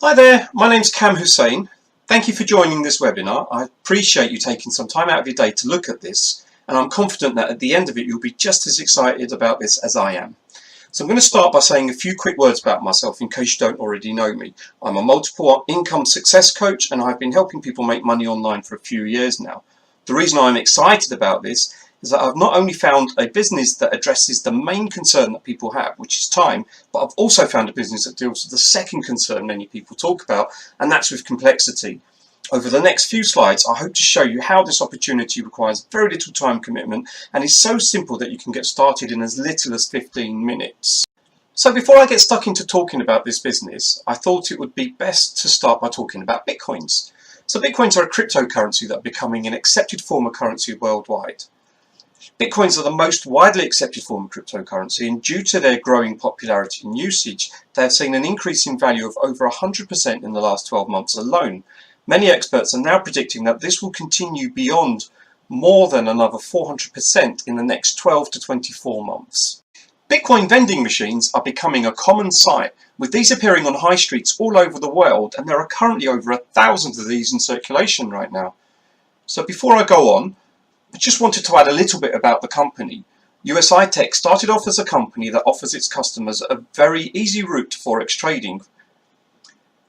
Hi there, my name's Cam Hussein. Thank you for joining this webinar. I appreciate you taking some time out of your day to look at this, and I'm confident that at the end of it you'll be just as excited about this as I am. So I'm going to start by saying a few quick words about myself in case you don't already know me. I'm a multiple income success coach and I've been helping people make money online for a few years now. The reason I'm excited about this is that I've not only found a business that addresses the main concern that people have, which is time, but I've also found a business that deals with the second concern many people talk about, and that's with complexity. Over the next few slides, I hope to show you how this opportunity requires very little time commitment and is so simple that you can get started in as little as 15 minutes. So before I get stuck into talking about this business, I thought it would be best to start by talking about Bitcoins. So Bitcoins are a cryptocurrency that are becoming an accepted form of currency worldwide. Bitcoins are the most widely accepted form of cryptocurrency, and due to their growing popularity and usage, they have seen an increase in value of over 100% in the last 12 months alone. Many experts are now predicting that this will continue beyond more than another 400% in the next 12 to 24 months. Bitcoin vending machines are becoming a common sight, with these appearing on high streets all over the world, and there are currently over 1,000 of these in circulation right now. So before I go on, I just wanted to add a little bit about the company. USI Tech started off as a company that offers its customers a very easy route to Forex trading.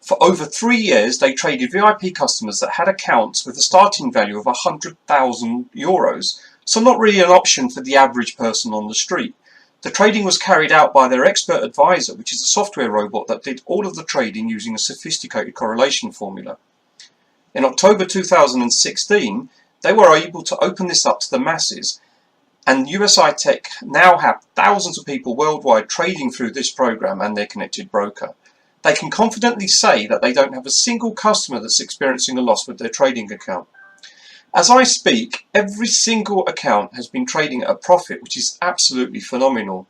For over 3 years, they traded VIP customers that had accounts with a starting value of €100,000, so not really an option for the average person on the street. The trading was carried out by their expert advisor, which is a software robot that did all of the trading using a sophisticated correlation formula. In October 2016, they were able to open this up to the masses, and USI Tech now have thousands of people worldwide trading through this program and their connected broker. They can confidently say that they don't have a single customer that's experiencing a loss with their trading account. As I speak, every single account has been trading at a profit, which is absolutely phenomenal.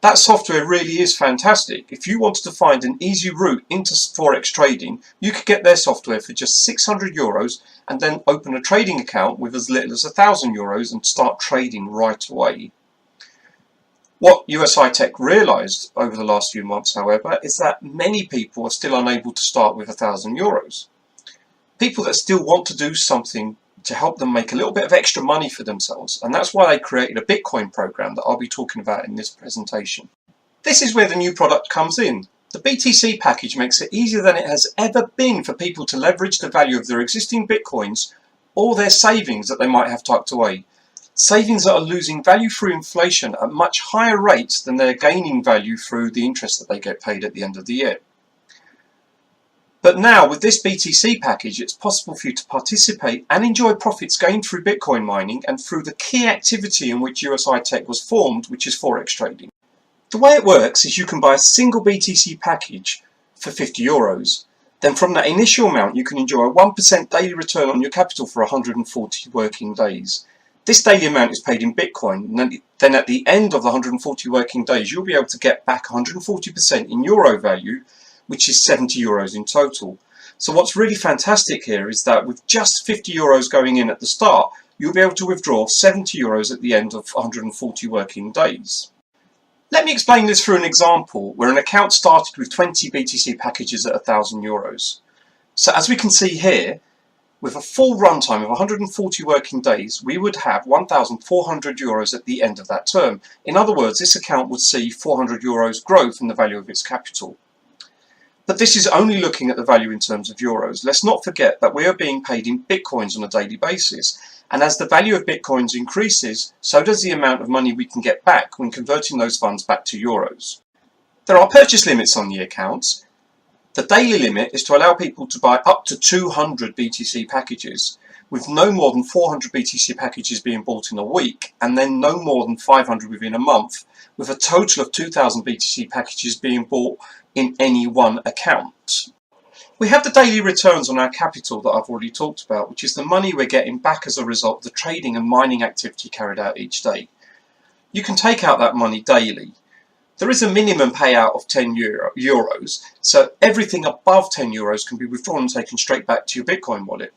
That software really is fantastic. If you wanted to find an easy route into Forex trading, you could get their software for just €600 and then open a trading account with as little as €1,000 and start trading right away. What USI Tech realized over the last few months, however, is that many people are still unable to start with €1,000. People that still want to do something to help them make a little bit of extra money for themselves, and that's why they created a Bitcoin program that I'll be talking about in this presentation. This is where the new product comes in. The BTC package makes it easier than it has ever been for people to leverage the value of their existing Bitcoins or their savings that they might have tucked away. Savings that are losing value through inflation at much higher rates than they're gaining value through the interest that they get paid at the end of the year. But now with this BTC package, it's possible for you to participate and enjoy profits gained through Bitcoin mining and through the key activity in which USI Tech was formed, which is Forex trading. The way it works is you can buy a single BTC package for €50. Then from that initial amount, you can enjoy a 1% daily return on your capital for 140 working days. This daily amount is paid in Bitcoin, and then at the end of the 140 working days, you'll be able to get back 140% in euro value, which is €70 in total. So what's really fantastic here is that with just €50 going in at the start, you'll be able to withdraw €70 at the end of 140 working days. Let me explain this through an example where an account started with 20 BTC packages at €1,000. So as we can see here, with a full runtime of 140 working days, we would have €1,400 at the end of that term. In other words, this account would see €400 growth in the value of its capital. But this is only looking at the value in terms of euros. Let's not forget that we are being paid in Bitcoins on a daily basis. And as the value of Bitcoins increases, so does the amount of money we can get back when converting those funds back to euros. There are purchase limits on the accounts. The daily limit is to allow people to buy up to 200 BTC packages, with no more than 400 BTC packages being bought in a week, and then no more than 500 within a month, with a total of 2,000 BTC packages being bought in any one account. We have the daily returns on our capital that I've already talked about, which is the money we're getting back as a result of the trading and mining activity carried out each day. You can take out that money daily. There is a minimum payout of €10, so everything above €10 can be withdrawn and taken straight back to your Bitcoin wallet.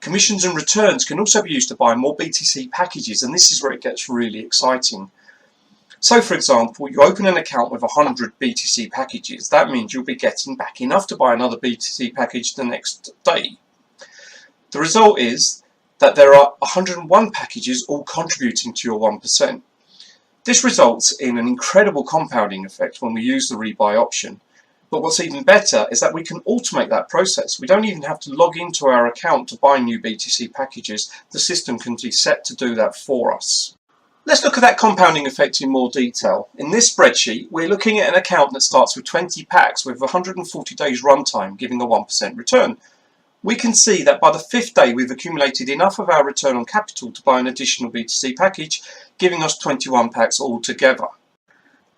Commissions and returns can also be used to buy more BTC packages, and this is where it gets really exciting. So for example, you open an account with 100 BTC packages. That means you'll be getting back enough to buy another BTC package the next day. The result is that there are 101 packages all contributing to your 1%. This results in an incredible compounding effect when we use the rebuy option. But what's even better is that we can automate that process. We don't even have to log into our account to buy new BTC packages. The system can be set to do that for us. Let's look at that compounding effect in more detail. In this spreadsheet, we're looking at an account that starts with 20 packs with 140 days runtime, giving a 1% return. We can see that by the 5th day we've accumulated enough of our return on capital to buy an additional BTC package, giving us 21 packs altogether.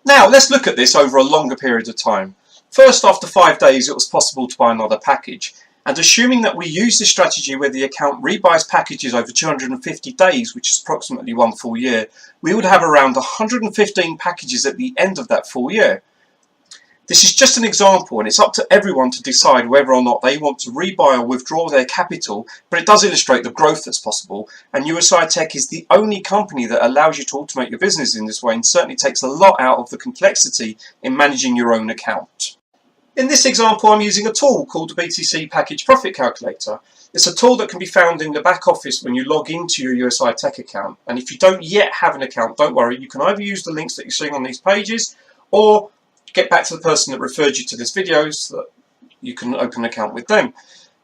Now let's look at this over a longer period of time. First, after 5 days it was possible to buy another package, and assuming that we use this strategy where the account rebuys packages over 250 days, which is approximately 1 full year, we would have around 115 packages at the end of that full year. This is just an example, and it's up to everyone to decide whether or not they want to rebuy or withdraw their capital, but it does illustrate the growth that's possible, and USI Tech is the only company that allows you to automate your business in this way, and certainly takes a lot out of the complexity in managing your own account. In this example, I'm using a tool called the BTC Package Profit Calculator. It's a tool that can be found in the back office when you log into your USI Tech account, and if you don't yet have an account, don't worry, you can either use the links that you're seeing on these pages, or get back to the person that referred you to this video so that you can open an account with them.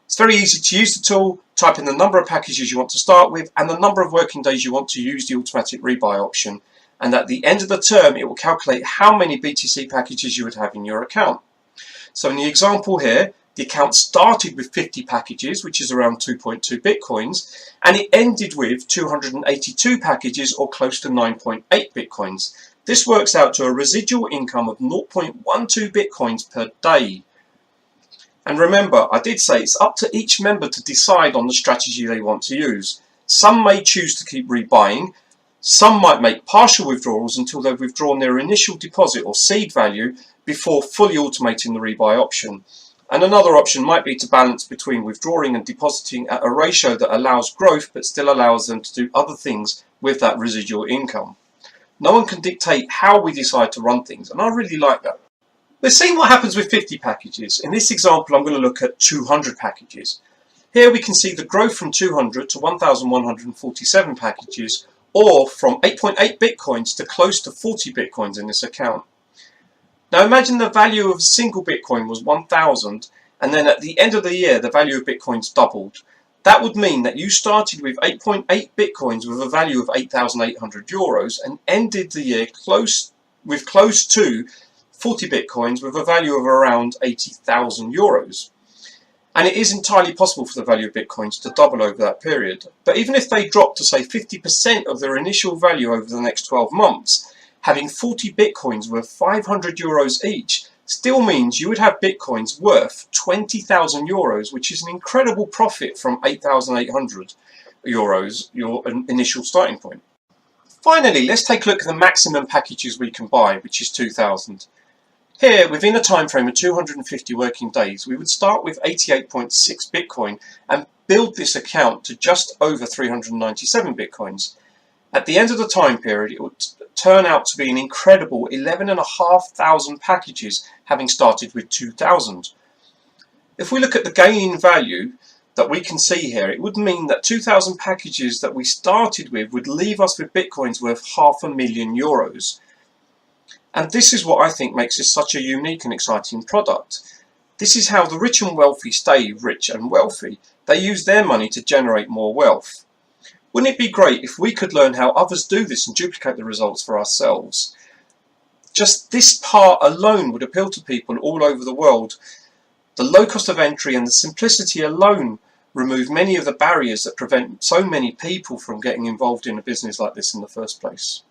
It's very easy to use the tool. Type in the number of packages you want to start with and the number of working days you want to use the automatic rebuy option, and at the end of the term it will calculate how many BTC packages you would have in your account. So in the example here, the account started with 50 packages, which is around 2.2 bitcoins, and it ended with 282 packages, or close to 9.8 bitcoins. This works out to a residual income of 0.12 bitcoins per day. And remember, I did say it's up to each member to decide on the strategy they want to use. Some may choose to keep rebuying. Some might make partial withdrawals until they've withdrawn their initial deposit or seed value before fully automating the rebuy option. And another option might be to balance between withdrawing and depositing at a ratio that allows growth but still allows them to do other things with that residual income. No one can dictate how we decide to run things, and I really like that. Let's see what happens with 50 packages. In this example, I'm going to look at 200 packages. Here we can see the growth from 200 to 1,147 packages, or from 8.8 bitcoins to close to 40 bitcoins in this account. Now imagine the value of a single bitcoin was 1,000, and then at the end of the year the value of bitcoins doubled. That would mean that you started with 8.8 bitcoins with a value of 8,800 euros and ended the year close to 40 bitcoins with a value of around 80,000 euros. And it is entirely possible for the value of bitcoins to double over that period. But even if they drop to say 50% of their initial value over the next 12 months, having 40 bitcoins worth 500 euros each still means you would have bitcoins worth 20,000 euros, which is an incredible profit from 8,800 euros, your initial starting point. Finally, let's take a look at the maximum packages we can buy, which is 2,000. Here, within a time frame of 250 working days, we would start with 88.6 Bitcoin and build this account to just over 397 Bitcoins. At the end of the time period, it would turn out to be an incredible 11,500 packages, having started with 2,000. If we look at the gain in value that we can see here, it would mean that 2,000 packages that we started with would leave us with Bitcoins worth €500,000 euros. And this is what I think makes this such a unique and exciting product. This is how the rich and wealthy stay rich and wealthy. They use their money to generate more wealth. Wouldn't it be great if we could learn how others do this and duplicate the results for ourselves? Just this part alone would appeal to people all over the world. The low cost of entry and the simplicity alone remove many of the barriers that prevent so many people from getting involved in a business like this in the first place.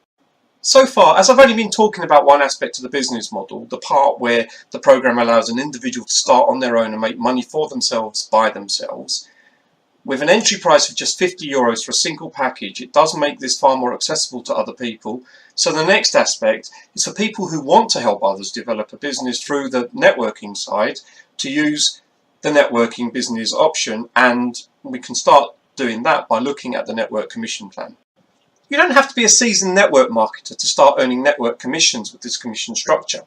So far, as I've only been talking about one aspect of the business model, the part where the program allows an individual to start on their own and make money for themselves by themselves, with an entry price of just €50 for a single package, it does make this far more accessible to other people. So the next aspect is for people who want to help others develop a business through the networking side to use the networking business option, and we can start doing that by looking at the network commission plan. You don't have to be a seasoned network marketer to start earning network commissions with this commission structure.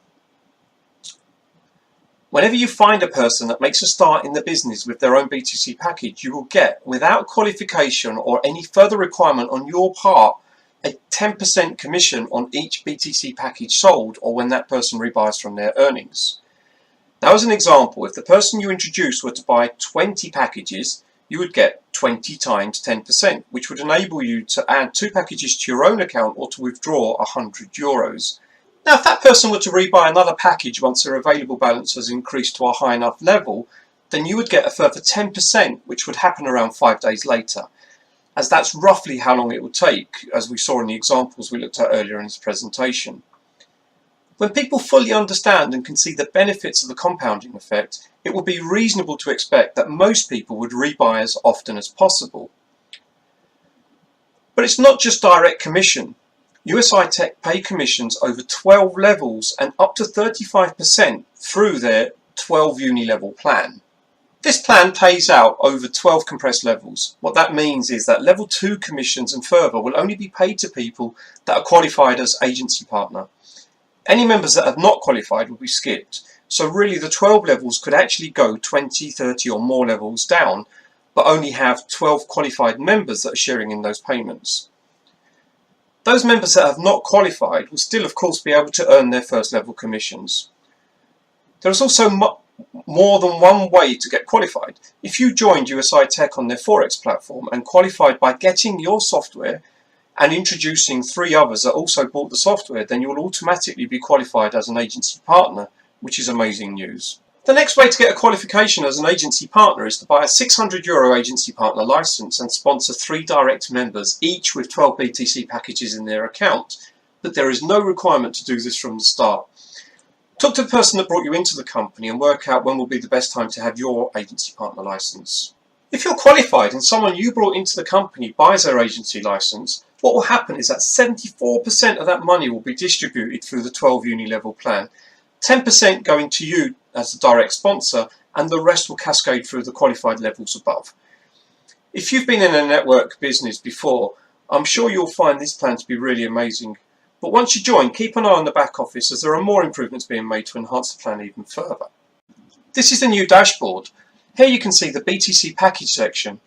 Whenever you find a person that makes a start in the business with their own BTC package, you will get, without qualification or any further requirement on your part, a 10% commission on each BTC package sold or when that person rebuys from their earnings. Now, as an example, if the person you introduced were to buy 20 packages, you would get 20 times 10%, which would enable you to add 2 packages to your own account or to withdraw €100. Now, if that person were to rebuy another package once their available balance has increased to a high enough level, then you would get a further 10%, which would happen around 5 days later, as that's roughly how long it would take, as we saw in the examples we looked at earlier in this presentation. When people fully understand and can see the benefits of the compounding effect, it would be reasonable to expect that most people would rebuy as often as possible. But it's not just direct commission. USI Tech pay commissions over 12 levels and up to 35% through their 12 uni level plan. This plan pays out over 12 compressed levels. What that means is that level 2 commissions and further will only be paid to people that are qualified as agency partner. Any members that have not qualified will be skipped. So really the 12 levels could actually go 20, 30 or more levels down, but only have 12 qualified members that are sharing in those payments. Those members that have not qualified will still, of course, be able to earn their first level commissions. There is also more than one way to get qualified. If you joined USI Tech on their Forex platform and qualified by getting your software and introducing 3 others that also bought the software, then you will automatically be qualified as an agency partner, which is amazing news. The next way to get a qualification as an agency partner is to buy a €600 agency partner license and sponsor 3 direct members, each with 12 BTC packages in their account. But there is no requirement to do this from the start. Talk to the person that brought you into the company and work out when will be the best time to have your agency partner license. If you're qualified and someone you brought into the company buys their agency license, what will happen is that 74% of that money will be distributed through the 12 uni level plan. 10% going to you as the direct sponsor, and the rest will cascade through the qualified levels above. If you've been in a network business before, I'm sure you'll find this plan to be really amazing. But once you join, keep an eye on the back office, as there are more improvements being made to enhance the plan even further. This is the new dashboard. Here you can see the BTC package section.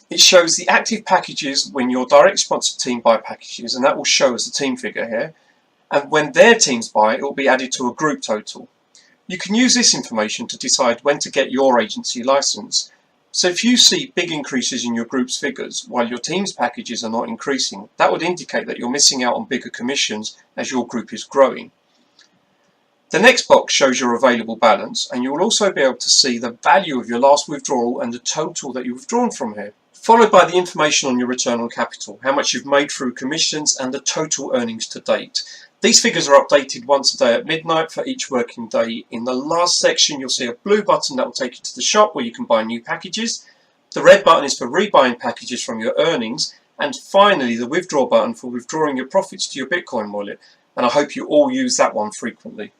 It shows the active packages when your direct sponsored team buy packages, and that will show as the team figure here. And when their teams buy, it will be added to a group total. You can use this information to decide when to get your agency license. So if you see big increases in your group's figures while your team's packages are not increasing, that would indicate that you're missing out on bigger commissions as your group is growing. The next box shows your available balance, and you will also be able to see the value of your last withdrawal and the total that you've withdrawn from here, followed by the information on your return on capital, how much you've made through commissions and the total earnings to date. These figures are updated once a day at midnight for each working day. In the last section, you'll see a blue button that will take you to the shop where you can buy new packages. The red button is for rebuying packages from your earnings. And finally, the withdraw button for withdrawing your profits to your Bitcoin wallet. And I hope you all use that one frequently.